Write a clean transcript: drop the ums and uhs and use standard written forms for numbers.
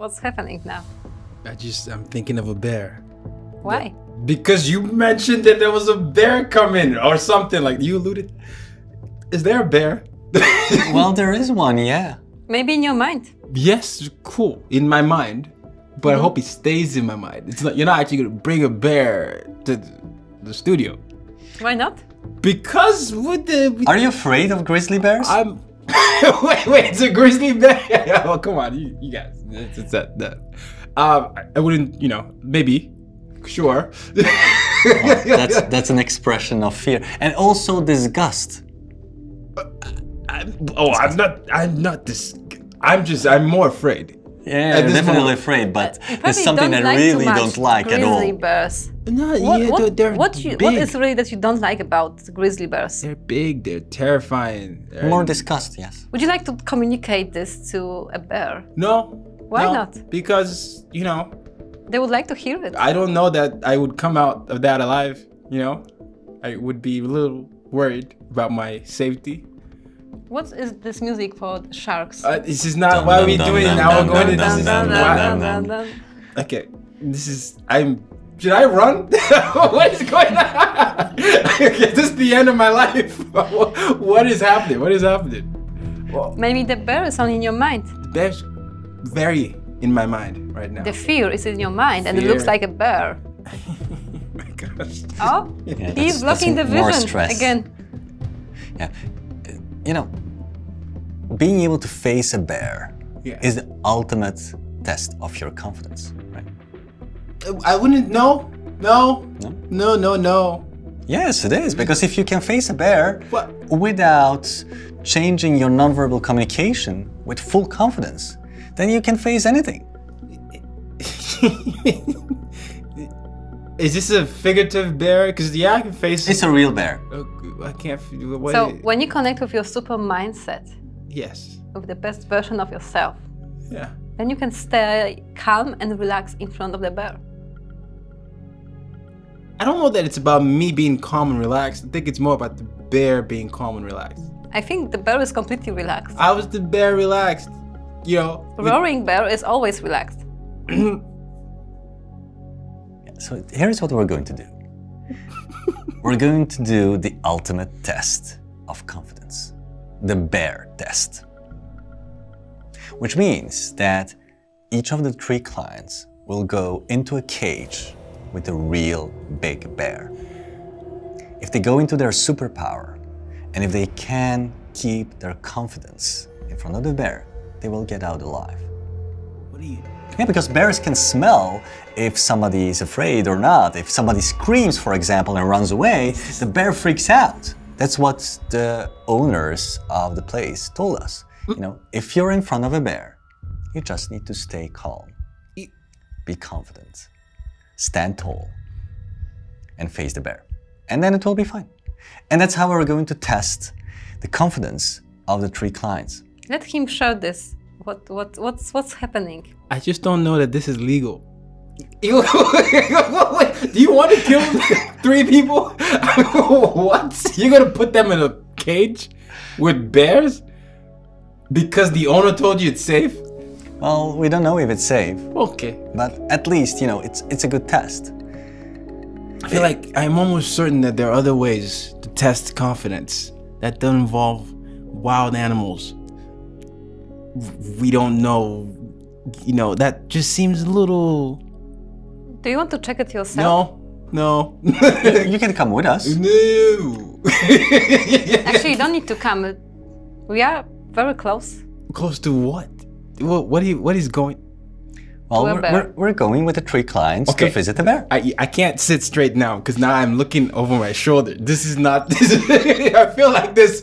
What's happening now? I'm thinking of a bear. Why? Because you mentioned that there was a bear coming or something, like you alluded. Is there a bear? Well, there is one, yeah. Maybe in your mind. Yes, cool. In my mind. But I hope it stays in my mind. It's not, you're not actually gonna bring a bear to the studio. Why not? Because Are you afraid of grizzly bears? I'm wait, it's a grizzly bear. Oh, come on, you guys. It's that. I wouldn't, maybe, sure. Well, that's an expression of fear and also disgust. I'm more afraid. Yeah, you're definitely afraid, but it's something that I really don't like at all. Grizzly bears. No, they're big. What is really that you don't like about grizzly bears? They're big, they're terrifying. More disgust, yes. Would you like to communicate this to a bear? No. Why not? Because, they would like to hear it. I don't know that I would come out of that alive, I would be a little worried about my safety. What is this music for sharks? This is not why we doing it now. We're going to this. Okay, should I run? What is going on? Is this the end of my life? What is happening? What is happening? Well, maybe the bear is only in your mind. The bear's very in my mind right now. The fear is in your mind and it looks like a bear. Oh my gosh. Oh, Yeah, he's blocking the vision again. Yeah, being able to face a bear is the ultimate test of your confidence, right? I wouldn't. No. Yes, it is, because if you can face a bear What? without changing your nonverbal communication with full confidence, then you can face anything. Is this a figurative bear? Because I can face. It's a real bear. I can't. So when you connect with your super mindset, Yes. with the best version of yourself, Yeah. then you can stay calm and relax in front of the bear. I don't know that it's about me being calm and relaxed. I think it's more about the bear being calm and relaxed. I think the bear is completely relaxed. I was the bear relaxed, Roaring bear is always relaxed. So here's what we're going to do. We're going to do the ultimate test of confidence, the bear test. Which means that each of the 3 clients will go into a cage with a real big bear. If they go into their superpower, and if they can keep their confidence in front of the bear, they will get out alive. What are you? Yeah, because bears can smell if somebody is afraid or not. If somebody screams, for example, and runs away, the bear freaks out. That's what the owners of the place told us. If you're in front of a bear, you just need to stay calm, be confident, stand tall, and face the bear. And then it will be fine. And that's how we're going to test the confidence of the 3 clients. Let him share this. What's happening? I just don't know that this is legal. Do you want to kill 3 people? What? You're gonna put them in a cage with bears because the owner told you it's safe? Well, we don't know if it's safe. Okay. But at least, it's a good test. I feel like I'm almost certain that there are other ways to test confidence that don't involve wild animals. We don't know, that just seems a little... Do you want to check it yourself? No. You can come with us. No. Actually, you don't need to come. We are very close. Close to what? What is going... Well, we're going with the 3 clients to visit the bear. I can't sit straight now because now I'm looking over my shoulder. This is not... I feel like this...